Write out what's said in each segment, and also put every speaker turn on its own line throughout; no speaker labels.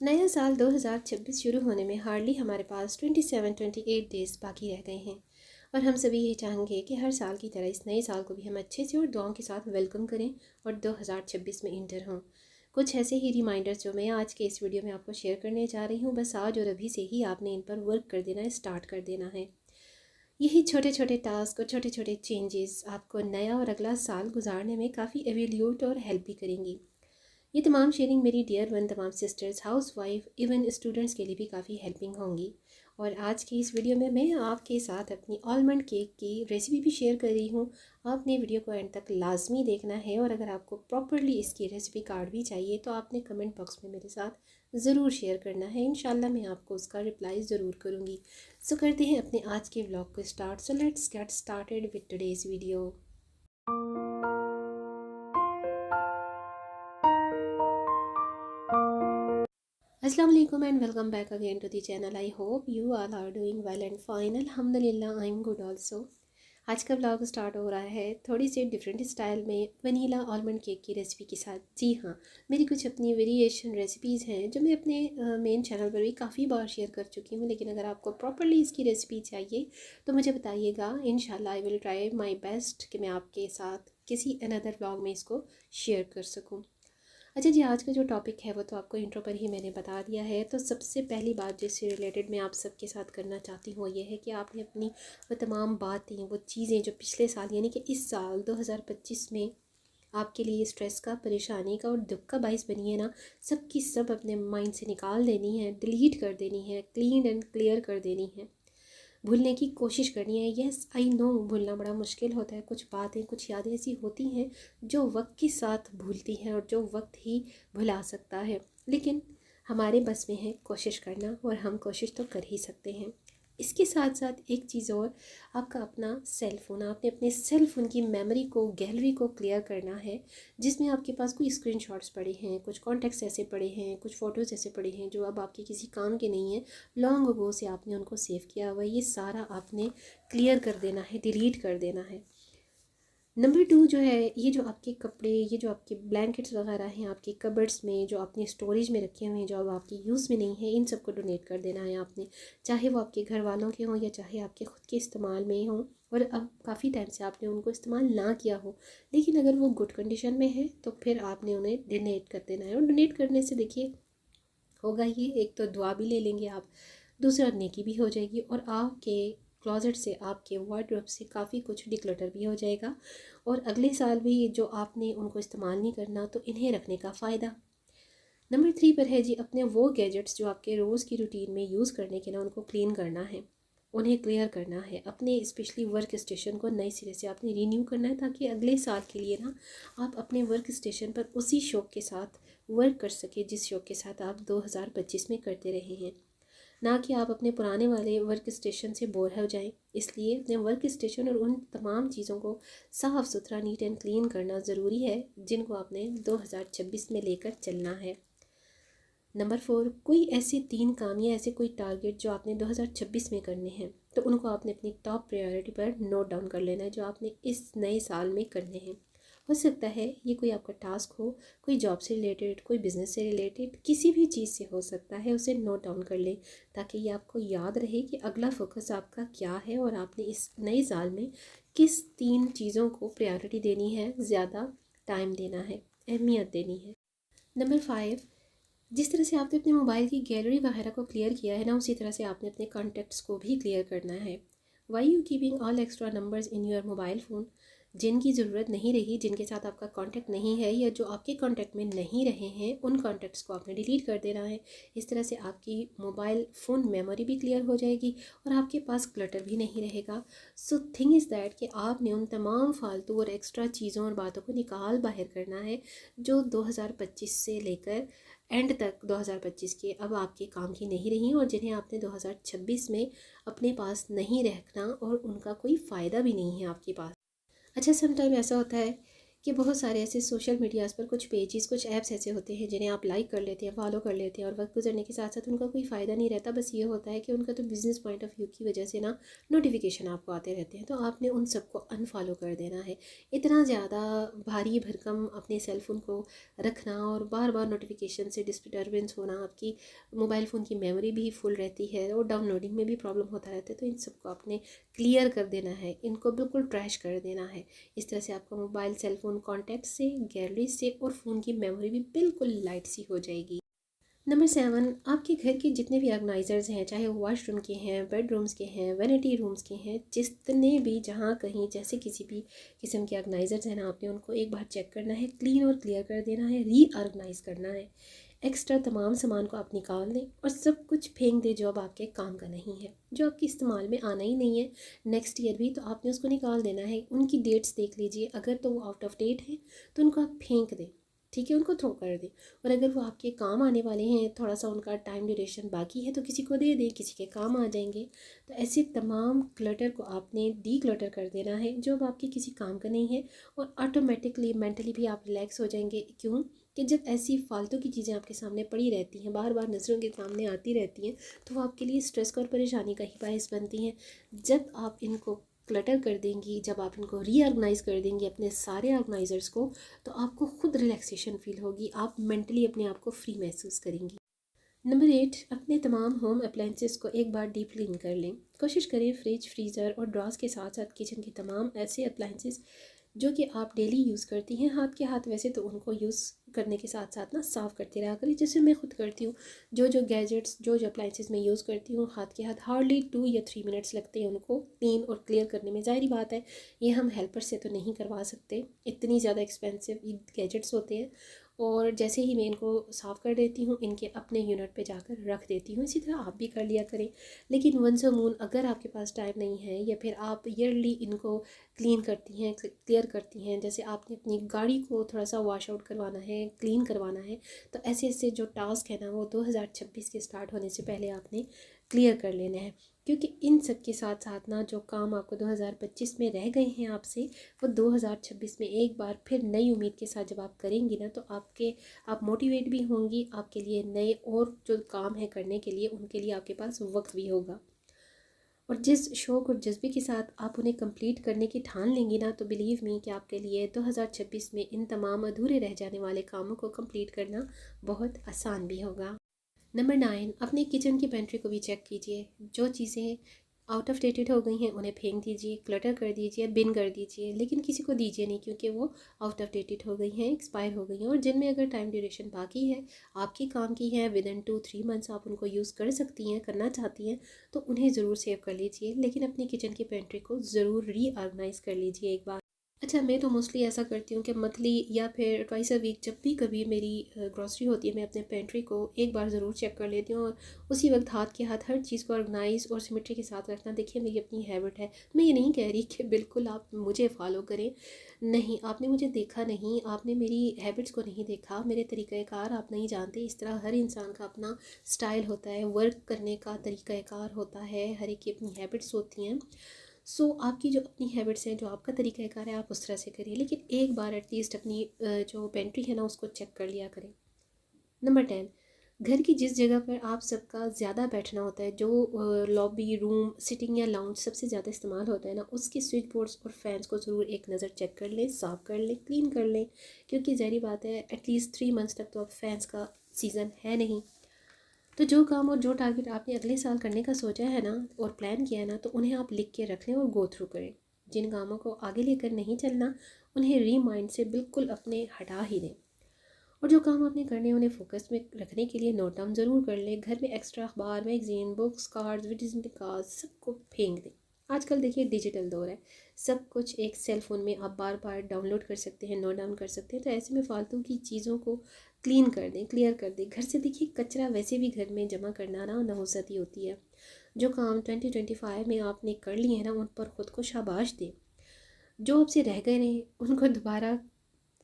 नया साल 2026 शुरू होने में हार्डली हमारे पास 27-28 डेज़ बाकी रह गए हैं। और हम सभी ये चाहेंगे कि हर साल की तरह इस नए साल को भी हम अच्छे से और दुआओं के साथ वेलकम करें और 2026 में इंटर हों। कुछ ऐसे ही रिमाइंडर्स जो मैं आज के इस वीडियो में आपको शेयर करने जा रही हूँ, बस आज और अभी से ही आपने इन पर वर्क कर देना है, स्टार्ट कर देना है। यही छोटे छोटे टास्क और छोटे छोटे चेंजेस आपको नया और अगला साल गुजारने में काफ़ी एवेल्यूट और हेल्प भी करेंगी। ये तमाम शेयरिंग मेरी डियर वन तमाम sisters, house wife, even students के लिए भी काफ़ी हेल्पिंग होंगी। और आज की इस वीडियो में मैं आपके साथ अपनी आलमंड केक की रेसिपी भी शेयर कर रही हूँ। आपने वीडियो को एंड तक लाजमी देखना है और अगर आपको प्रॉपरली इसकी रेसिपी कार्ड भी चाहिए तो आपने कमेंट बॉक्स में मेरे साथ ज़रूर शेयर करना है। इंशाल्लाह मैं आपको उसका रिप्लाई ज़रूर करूँगी। सो करते हैं अपने आज के व्लॉग को start. So let's get started with today's video. अस्सलाम वालेकुम and welcome back again to the channel. I hope you all are doing well and fine. अल्हम्दुलिल्लाह आई एम गुड ऑल्सो। आज का व्लॉग स्टार्ट हो रहा है थोड़ी सी डिफरेंट स्टाइल में वनीला आलमंड केक की रेसिपी के साथ। जी हाँ, मेरी कुछ अपनी वेरिएशन रेसिपीज़ हैं जो मैं अपने मेन चैनल पर भी काफ़ी बार शेयर कर चुकी हूँ, लेकिन अगर आपको प्रॉपरली इसकी रेसिपी चाहिए तो मुझे बताइएगा। इंशाल्लाह I will try my best कि मैं आपके साथ किसी अनदर व्लॉग में इसको शेयर कर सकूँ। अच्छा जी, आज का जो टॉपिक है वो तो आपको इंट्रो पर ही मैंने बता दिया है। तो सबसे पहली बात जिससे रिलेटेड मैं आप सबके साथ करना चाहती हूँ वो ये है कि आपने अपनी वो तमाम बातें, वो चीज़ें जो पिछले साल यानी कि इस साल 2025 में आपके लिए स्ट्रेस का, परेशानी का और दुख का बायस बनी है ना, सब की सब अपने माइंड से निकाल देनी है, डिलीट कर देनी है, क्लीन एंड क्लियर कर देनी है, भूलने की कोशिश करनी है। यस आई नो, भूलना बड़ा मुश्किल होता है। कुछ बातें, कुछ यादें ऐसी होती हैं जो वक्त के साथ भूलती हैं और जो वक्त ही भुला सकता है, लेकिन हमारे बस में है कोशिश करना और हम कोशिश तो कर ही सकते हैं। इसके साथ साथ एक चीज़ और, आपका अपना सेल फ़ोन, आपने अपने सेल फ़ोन की मेमोरी को, गैलरी को क्लियर करना है, जिसमें आपके पास कोई स्क्रीनशॉट्स पड़े हैं, कुछ कॉन्टेक्ट्स ऐसे पड़े हैं, कुछ फ़ोटोज़ ऐसे पड़े हैं जो अब आपके किसी काम के नहीं हैं, लॉन्ग अगो से आपने उनको सेव किया हुआ है। ये सारा आपने क्लियर कर देना है, डिलीट कर देना है। नंबर 2 जो है, ये जो आपके कपड़े, ये जो आपके ब्लैंकेट्स वगैरह हैं आपके कबर्ड्स में, जो आपने स्टोरेज में रखे हुए हैं, जो अब आपके यूज़ में नहीं है, इन सबको डोनेट कर देना है आपने। चाहे वो आपके घर वालों के हों या चाहे आपके ख़ुद के इस्तेमाल में हों और अब काफ़ी टाइम से आपने उनको इस्तेमाल ना किया हो, लेकिन अगर वो गुड कंडीशन में है तो फिर आपने उन्हें डोनेट कर देना है। और डोनेट करने से देखिए होगा ये, एक तो दुआ भी ले लेंगे आप, दूसरा नेकी भी हो जाएगी और आपके क्लोज़ेट से, आपके वार्डरोब से काफ़ी कुछ डिक्लटर भी हो जाएगा और अगले साल भी जो आपने उनको इस्तेमाल नहीं करना तो इन्हें रखने का फ़ायदा। नंबर 3 पर है जी, अपने वो गैजेट्स जो आपके रोज़ की रूटीन में यूज़ करने के ना, उनको क्लीन करना है, उन्हें क्लियर करना है। अपने स्पेशली वर्क स्टेशन को नए सिरे से आपने रीन्यू करना है ताकि अगले साल के लिए ना आप अपने वर्क स्टेशन पर उसी शौक़ के साथ वर्क कर सके जिस शौक़ के साथ आप 2025 में करते रहे हैं, ना कि आप अपने पुराने वाले वर्क स्टेशन से बोर हो जाएं। इसलिए अपने वर्क स्टेशन और उन तमाम चीज़ों को साफ़ सुथरा, नीट एंड क्लीन करना ज़रूरी है जिनको आपने 2026 में लेकर चलना है। नंबर 4, कोई ऐसे 3 काम या ऐसे कोई टारगेट जो आपने 2026 में करने हैं तो उनको आपने अपनी टॉप प्रायोरिटी पर नोट डाउन कर लेना है, जो आपने इस नए साल में करने हैं। हो सकता है ये कोई आपका टास्क हो, कोई जॉब से रिलेटेड, कोई बिज़नेस से रिलेटेड, किसी भी चीज़ से हो सकता है, उसे नोट डाउन कर लें ताकि ये आपको याद रहे कि अगला फोकस आपका क्या है और आपने इस नए साल में किस 3 चीज़ों को प्रायोरिटी देनी है, ज़्यादा टाइम देना है, अहमियत देनी है। नंबर 5, जिस तरह से आपने अपने मोबाइल की गैलरी वगैरह को क्लियर किया है ना, उसी तरह से आपने अपने कॉन्टैक्ट्स को भी क्लियर करना है। Why you keeping all extra numbers in your mobile phone? जिनकी ज़रूरत नहीं रही, जिनके साथ आपका कांटेक्ट नहीं है या जो आपके कांटेक्ट में नहीं रहे हैं, उन कांटेक्ट्स को आपने डिलीट कर देना है। इस तरह से आपकी मोबाइल फ़ोन मेमोरी भी क्लियर हो जाएगी और आपके पास क्लटर भी नहीं रहेगा। सो थिंग इज़ दैट कि आपने उन तमाम फालतू और एक्स्ट्रा चीज़ों और बातों को निकाल बाहर करना है जो 2025 से लेकर एंड तक 2025 के अब आपके काम की नहीं रही और जिन्हें आपने 2026 में अपने पास नहीं रखना और उनका कोई फ़ायदा भी नहीं है आपके पास। अच्छा, समटाइम ऐसा होता है कि बहुत सारे ऐसे सोशल मीडियाज़ पर कुछ पेजेस, कुछ ऐप्स ऐसे होते हैं जिन्हें आप लाइक कर लेते हैं, फॉलो कर लेते हैं, और वक्त गुजरने के साथ साथ उनका कोई फ़ायदा नहीं रहता। बस ये होता है कि उनका तो बिज़नेस पॉइंट ऑफ व्यू की वजह से ना नोटिफिकेशन आपको आते रहते हैं, तो आपने उन सबको अनफॉलो कर देना है। इतना ज़्यादा भारी भरकम अपने सेलफोन को रखना और बार बार नोटिफिकेशन से डिस्टर्बेंस होना, आपकी मोबाइल फ़ोन की मेमोरी भी फुल रहती है और डाउनलोडिंग में भी प्रॉब्लम होता रहता है। तो इन सबको आपने क्लियर कर देना है, इनको बिल्कुल ट्रैश कर देना है। इस तरह से आपका मोबाइल, सेलफोन, कॉन्टैक्ट से, गैलरी से और फ़ोन की मेमोरी भी बिल्कुल लाइट सी हो जाएगी। नंबर 7, आपके घर के जितने भी ऑर्गेनाइजर्स हैं, चाहे वो वॉशरूम के हैं, बेडरूम्स के हैं, वैनिटी रूम्स के हैं, जितने भी जहाँ कहीं जैसे किसी भी किस्म के ऑर्गेनाइजर्स हैं ना, आपने उनको एक बार चेक करना है, क्लीन और क्लियर कर देना है, रीऑर्गेनाइज करना है। एक्स्ट्रा तमाम सामान को आप निकाल दें और सब कुछ फेंक दें जो अब आपके काम का नहीं है, जो आपके इस्तेमाल में आना ही नहीं है नेक्स्ट ईयर भी, तो आपने उसको निकाल देना है। उनकी डेट्स देख लीजिए, अगर तो वो आउट ऑफ डेट है तो उनको आप फेंक दें, ठीक है, उनको थ्रो कर दें। और अगर वो आपके काम आने वाले हैं, थोड़ा सा उनका टाइम ड्यूरेशन बाकी है, तो किसी को दे दें, किसी के काम आ जाएंगे। तो ऐसे तमाम क्लटर को आपने डी क्लटर कर देना है जो अब आपके किसी काम का नहीं है, और ऑटोमेटिकली मेंटली भी आप रिलैक्स हो जाएंगे। क्यों कि जब ऐसी फालतू की चीज़ें आपके सामने पड़ी रहती हैं, बार बार नज़रों के सामने आती रहती हैं, तो वो आपके लिए स्ट्रेस और परेशानी का ही बायस बनती हैं। जब आप इनको क्लटर कर देंगी, जब आप इनको रीऑर्गेनाइज़ कर देंगी अपने सारे ऑर्गेनाइजर्स को, तो आपको खुद रिलैक्सेशन फील होगी, आप मेंटली अपने आप को फ्री महसूस करेंगी। नंबर 8, अपने तमाम होम अप्लाइंसेस को एक बार डीप क्लीन कर लें। कोशिश करें फ्रिज, फ्रीज़र और ड्रॉस के साथ साथ किचन के तमाम ऐसे अप्लाइंसेस जो कि आप डेली यूज़ करती हैं, हाथ के हाथ वैसे तो उनको यूज़ करने के साथ साथ ना साफ़ करते रहा करिए, जैसे मैं खुद करती हूँ। जो गैजेट्स, जो अप्लाइंसेस मैं यूज़ करती हूँ, हाथ के हाथ हार्डली 2 या 3 मिनट्स लगते हैं उनको क्लीन और क्लियर करने में। ज़ाहिर बात है ये हम हेल्पर से तो नहीं करवा सकते, इतनी ज़्यादा एक्सपेंसिव गैजेट्स होते हैं। और जैसे ही मैं इनको साफ़ कर देती हूँ, इनके अपने यूनिट पे जाकर रख देती हूँ। इसी तरह आप भी कर लिया करें। लेकिन वंस अ मून अगर आपके पास टाइम नहीं है, या फिर आप ईयरली इनको क्लीन करती हैं, क्लियर करती हैं, जैसे आपने अपनी गाड़ी को थोड़ा सा वॉश आउट करवाना है, क्लीन करवाना है, तो ऐसे ऐसे जो टास्क है ना, वो 2026 के स्टार्ट होने से पहले आपने क्लियर कर लेना है। क्योंकि इन सब के साथ साथ ना जो काम आपको 2025 में रह गए हैं आपसे, वो 2026 में एक बार फिर नई उम्मीद के साथ जब आप करेंगी ना, तो आप मोटिवेट भी होंगी, आपके लिए नए और जो काम है करने के लिए, उनके लिए आपके पास वक्त भी होगा। और जिस शौक़ और जज्बे के साथ आप उन्हें कंप्लीट करने की ठान लेंगी ना, तो बिलीव मी कि आपके लिए 2026 में इन तमाम अधूरे रह जाने वाले कामों को कंप्लीट करना बहुत आसान भी होगा। नंबर 9, अपने किचन की पेंट्री को भी चेक कीजिए। जो चीज़ें आउट ऑफ डेटेड हो गई हैं उन्हें फेंक दीजिए, क्लटर कर दीजिए, बिन कर दीजिए, लेकिन किसी को दीजिए नहीं, क्योंकि वो आउट ऑफ डेटेड हो गई हैं, एक्सपायर हो गई हैं। और जिनमें अगर टाइम ड्यूरेशन बाकी है, आपके काम की है, विद इन 2-3 मंथ्स आप उनको यूज़ कर सकती हैं, करना चाहती हैं, तो उन्हें ज़रूर सेव कर लीजिए। लेकिन अपनी किचन की पेंट्री को ज़रूर रीऑर्गेनाइज़ कर लीजिए एक बार। अच्छा, मैं तो मोस्टली ऐसा करती हूँ कि मंथली या फिर ट्वाइस अ वीक जब भी कभी मेरी ग्रॉसरी होती है, मैं अपने पेंट्री को एक बार ज़रूर चेक कर लेती हूँ, और उसी वक्त हाथ के हाथ हर चीज़ को ऑर्गेनाइज और सिमेट्री के साथ रखना, देखिए मेरी अपनी हैबिट है। मैं ये नहीं कह रही कि बिल्कुल आप मुझे फ़ॉलो करें, नहीं, आपने मुझे देखा नहीं, आपने मेरी हैबिट्स को नहीं देखा, मेरे तरीक़ाकार आप नहीं जानते। इस तरह हर इंसान का अपना स्टाइल होता है, वर्क करने का तरीक़ाकार होता है, हर एक की अपनी हैबिट्स होती हैं। आपकी जो अपनी हैबिट्स हैं, जो आपका तरीक़ाकार है, आप उस तरह से करिए, लेकिन एक बार एटलीस्ट अपनी जो पेंट्री है ना, उसको चेक कर लिया करें। नंबर 10, घर की जिस जगह पर आप सबका ज़्यादा बैठना होता है, जो लॉबी, रूम, सिटिंग या लाउंज सबसे ज़्यादा इस्तेमाल होता है ना, उसके स्विच बोर्ड्स और फैंस को ज़रूर एक नज़र चेक कर लें, साफ़ कर लें, क्लीन कर लें। क्योंकि ज़ाहिर बात है एटलीस्ट 3 मंथ्स तक तो अब फैंस का सीज़न है नहीं। तो जो काम और जो टारगेट आपने अगले साल करने का सोचा है ना, और प्लान किया है ना, तो उन्हें आप लिख के रख लें और गो थ्रू करें। जिन कामों को आगे लेकर नहीं चलना, उन्हें रीमाइंड से बिल्कुल अपने हटा ही दें। और जो काम आपने करने हैं, उन्हें फोकस में रखने के लिए नोट डाउन ज़रूर कर लें। घर में एक्स्ट्रा अखबार, magazine, books, cards, visiting cards सबको फेंक दें। आजकल देखिए डिजिटल दौर है, सब कुछ एक सेल फ़ोन में आप बार बार डाउनलोड कर सकते हैं, नोट डाउन कर सकते हैं। तो ऐसे में फ़ालतू की चीज़ों को क्लीन कर दें, क्लियर कर दें। घर से देखिए कचरा वैसे भी घर में जमा करना ना नहुसत ही होती है। जो काम 2025 में आपने कर लिए हैं ना, उन पर ख़ुद को शाबाश दें। जो आपसे रह गए हैं उनको दोबारा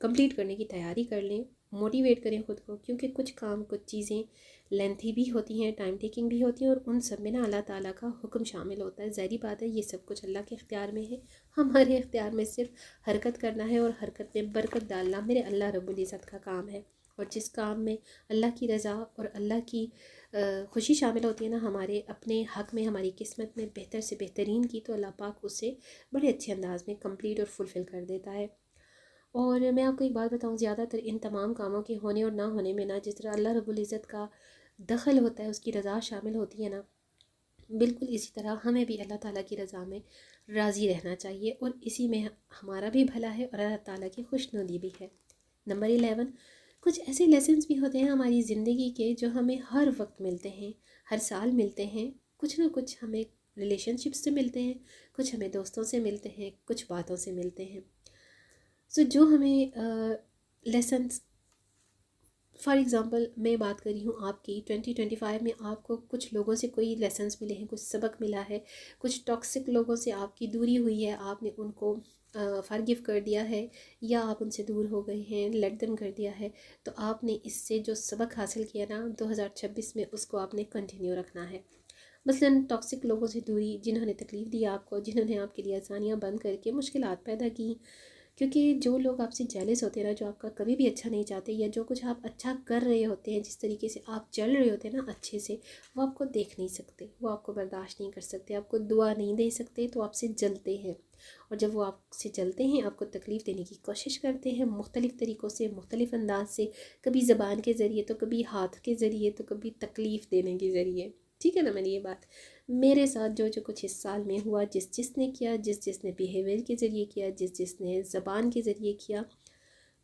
कंप्लीट करने की तैयारी कर लें। मोटिवेट करें ख़ुद को, क्योंकि कुछ काम कुछ चीज़ें लेंथी भी होती हैं, टाइम टेकिंग भी होती हैं, और उन सब में ना अल्लाह ताला का हुक्म शामिल होता है। ज़ाहिर बात है ये सब कुछ अल्लाह के इख्तियार में है, हमारे इख्तियार में सिर्फ हरकत करना है और हरकत में बरकत डालना मेरे अल्लाह रब्बुल इज़्ज़त का काम है। और जिस काम में अल्लाह की रज़ा और अल्लाह की खुशी शामिल होती है ना, हमारे अपने हक़ में, हमारी किस्मत में बेहतर से बेहतरीन की, तो अल्लाह पाक उसे बड़े अच्छे अंदाज़ में कंप्लीट और फुलफ़िल कर देता है। और मैं आपको एक बात बताऊं, ज़्यादातर इन तमाम कामों के होने और ना होने में ना, जिस तरह अल्लाह रब्बुल इज़्ज़त का दखल होता है, उसकी रज़ा शामिल होती है ना, बिल्कुल इसी तरह हमें भी अल्लाह ताला की रज़ा में राज़ी रहना चाहिए, और इसी में हमारा भी भला है और अल्लाह ताला की खुशनुदी भी है। नंबर 11, कुछ ऐसे लेसन्स भी होते हैं हमारी ज़िंदगी के जो हमें हर वक्त मिलते हैं, हर साल मिलते हैं। कुछ ना कुछ हमें रिलेशनशिप से मिलते हैं, कुछ हमें दोस्तों से मिलते हैं, कुछ बातों से मिलते हैं। सो जो हमें लेसन्स, फॉर एग्ज़ाम्पल मैं बात कर रही हूँ आपकी 2025 में आपको कुछ लोगों से कोई लेसन्स मिले हैं, कुछ सबक मिला है, कुछ टॉक्सिक लोगों से आपकी दूरी हुई है, आपने उनको फॉरगिव कर दिया है, या आप उनसे दूर हो गए हैं, लेट देम कर दिया है, तो आपने इससे जो सबक हासिल किया ना 2026 में, उसको आपने कंटिन्यू रखना है। मसलन टॉक्सिक लोगों से दूरी, जिन्होंने तकलीफ़ दी आपको, जिन्होंने आपके लिए आसानियाँ बंद करके मुश्किलात पैदा की, क्योंकि जो लोग आपसे जेलस होते हैं ना, जो आपका कभी भी अच्छा नहीं चाहते, या जो कुछ आप अच्छा कर रहे होते हैं, जिस तरीके से आप चल रहे होते हैं ना अच्छे से, वो आपको देख नहीं सकते, वो आपको बर्दाश्त नहीं कर सकते, आपको दुआ नहीं दे सकते, तो आपसे जलते हैं। और जब वो आपसे जलते हैं, आपको तकलीफ़ देने की कोशिश करते हैं मुख्तलिफ़ तरीक़ों से, मुख्तलिफ़ अंदाज से, कभी ज़बान के ज़रिए, तो कभी हाथ के ज़रिए, तो कभी तकलीफ़ देने के ज़रिए। ठीक है ना। मैंने ये बात मेरे साथ जो जो कुछ इस साल में हुआ, जिस जिसने किया, जिस जिसने बिहेवियर के ज़रिए किया, जिस जिसने ज़बान के ज़रिए किया,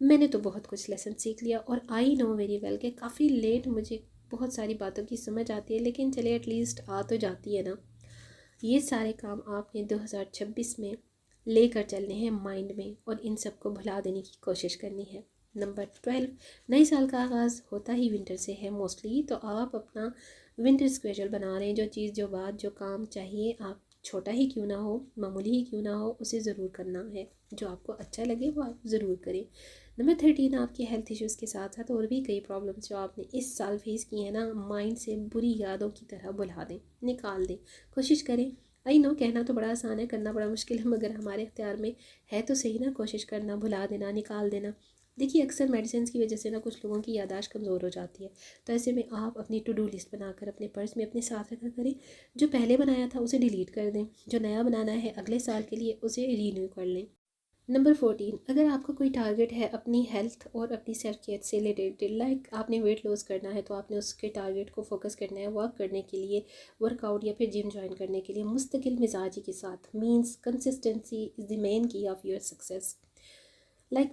मैंने तो बहुत कुछ लेसन सीख लिया। और आई नो वेरी वेल कि काफ़ी लेट मुझे बहुत सारी बातों की समझ आती है, लेकिन चले एटलीस्ट आ तो जाती है ना। ये सारे काम आपने 2026 में लेकर चलने हैं माइंड में, और इन सब को भुला देने की कोशिश करनी है। नंबर 12, नए साल का आगाज़ होता ही विंटर से है मोस्टली, तो आप अपना विंटर स्केड्यूल बना रहे हैं। जो चीज़, जो बात, जो काम चाहिए, आप छोटा ही क्यों ना हो, मामूली ही क्यों ना हो, उसे ज़रूर करना है। जो आपको अच्छा लगे वो आप ज़रूर करें। नंबर 13, आपके हेल्थ इश्यूज़ के साथ साथ और भी कई प्रॉब्लम्स जो आपने इस साल फेस की हैं ना, माइंड से बुरी यादों की तरह भुला दें, निकाल दें, कोशिश करें। आई नो कहना तो बड़ा आसान है, करना बड़ा मुश्किल है, मगर हमारे इख्तियार में है तो सही ना, कोशिश करना, भुला देना, निकाल देना। देखिए अक्सर मेडिसिन की वजह से ना कुछ लोगों की याददाश्त कमज़ोर हो जाती है, तो ऐसे में आप अपनी टू डू लिस्ट बनाकर अपने पर्स में अपने साथ रखा करें। जो पहले बनाया था उसे डिलीट कर दें, जो नया बनाना है अगले साल के लिए उसे रीन्यू कर लें। नंबर 14, अगर आपका कोई टारगेट है अपनी हेल्थ और अपनी सेल्फ केयर से रिलेटेड, लाइक आपने वेट लॉस करना है, तो आपने उसके टारगेट को फोकस करना है, वर्क करने के लिए, वर्कआउट या फिर जिम ज्वाइन करने के लिए मुस्तकिल मिजाजी के साथ, means consistency is the main की ऑफ योर सक्सेस।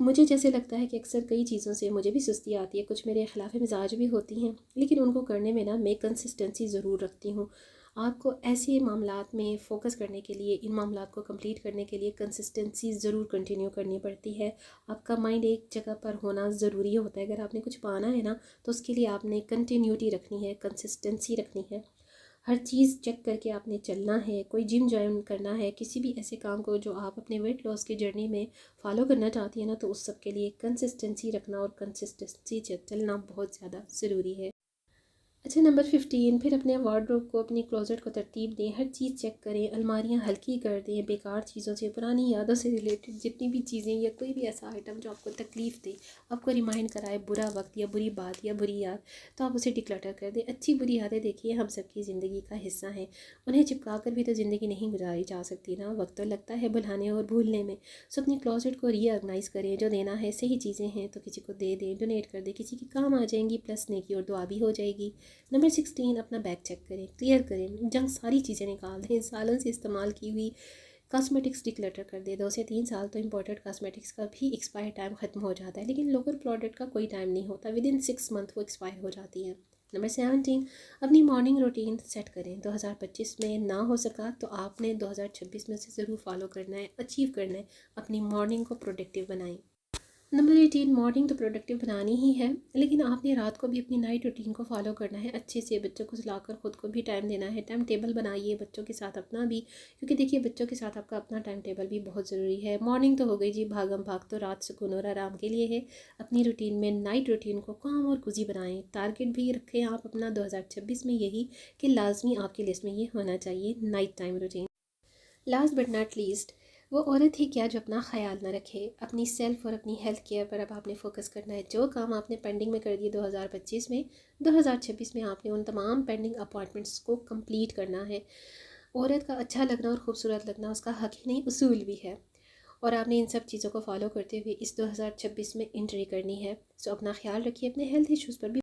मुझे जैसे लगता है कि अक्सर कई चीज़ों से मुझे भी सुस्ती आती है, कुछ मेरे खिलाफ मिजाज भी होती हैं, लेकिन उनको करने में ना मैं कंसिस्टेंसी ज़रूर रखती हूँ। आपको ऐसे मामलात में फ़ोकस करने के लिए, इन मामलात को कंप्लीट करने के लिए कंसिस्टेंसी ज़रूर कंटिन्यू करनी पड़ती है। आपका माइंड एक जगह पर होना ज़रूरी होता है। अगर आपने कुछ पाना है ना, तो उसके लिए आपने कंटिन्यूटी रखनी है, कंसिस्टेंसी रखनी है। हर चीज़ चेक करके आपने चलना है। कोई जिम ज्वाइन करना है, किसी भी ऐसे काम को जो आप अपने वेट लॉस की जर्नी में फ़ॉलो करना चाहती है ना, तो उस सब के लिए कंसिस्टेंसी रखना और कंसिस्टेंसी चलना बहुत ज़्यादा ज़रूरी है। अच्छा, नंबर 15, फिर अपने वार्डरोब को, अपनी क्लोजेट को तरतीब दें, हर चीज़ चेक करें, अलमारियाँ हल्की कर दें, बेकार चीज़ों से, पुरानी यादों से रिलेटेड जितनी भी चीज़ें, या कोई भी ऐसा आइटम जो आपको तकलीफ़ दे, आपको रिमाइंड कराए बुरा वक्त या बुरी बात या बुरी याद, तो आप उसे डिक्लटर कर दें। अच्छी बुरी यादें देखिए हम सबकी ज़िंदगी का हिस्सा हैं, उन्हें चिपका कर भी तो ज़िंदगी नहीं गुजारी जा सकती ना, वक्त तो लगता है भुलाने और भूलने में। सो अपनी क्लोजेट को रीऑर्गेनाइज़ करें, जो देना है, सही चीज़ें हैं तो किसी को दे दें, डोनेट कर दें, किसी के काम आ जाएंगी, प्लस नेकी और दुआ भी हो जाएगी। नंबर 16, अपना बैग चेक करें, क्लियर करें, जंग सारी चीज़ें निकाल दें, सालों से इस्तेमाल की हुई कॉस्मेटिक्स डिक्लटर कर दे। 2 से 3 साल तो इंपोर्टेड कॉस्मेटिक्स का भी एक्सपायर टाइम ख़त्म हो जाता है, लेकिन लोकल प्रोडक्ट का कोई टाइम नहीं होता, विद इन 6 मंथ वो एक्सपायर हो जाती है। नंबर 17, अपनी मॉर्निंग रूटीन सेट करें। 2025 में ना हो सका तो आपने 2026 में से ज़रूर फॉलो करना है, अचीव करना है, अपनी मॉर्निंग को प्रोडक्टिव बनाएं। नंबर 18, मॉर्निंग तो प्रोडक्टिव बनानी ही है, लेकिन आपने रात को भी अपनी नाइट रूटीन को फॉलो करना है अच्छे से। बच्चों को सुलाकर ख़ुद को भी टाइम देना है, टाइम टेबल बनाइए बच्चों के साथ अपना भी, क्योंकि देखिए बच्चों के साथ आपका अपना टाइम टेबल भी बहुत ज़रूरी है। मॉर्निंग तो हो गई जी भागम भाग, तो रात सुकून और आराम के लिए है। अपनी रूटीन में नाइट रूटीन को काम और कुजी बनाएँ। टारगेट भी रखें आप अपना 2026 में यही कि लाजमी आपकी लिस्ट में ये होना चाहिए, night time routine. Last but not least, वो औरत ही क्या जो अपना ख्याल ना रखे। अपनी सेल्फ और अपनी हेल्थ केयर पर अब आपने फोकस करना है। जो काम आपने पेंडिंग में कर दिए 2025 में, 2026 में आपने उन तमाम पेंडिंग अपॉइंटमेंट्स को कंप्लीट करना है। औरत का अच्छा लगना और ख़ूबसूरत लगना उसका हक ही नहीं, उसूल भी है, और आपने इन सब चीज़ों को फॉलो करते हुए इस 2026 में एंट्री करनी है। सो अपना ख्याल रखिए, अपने हेल्थ इश्यूज़ पर भी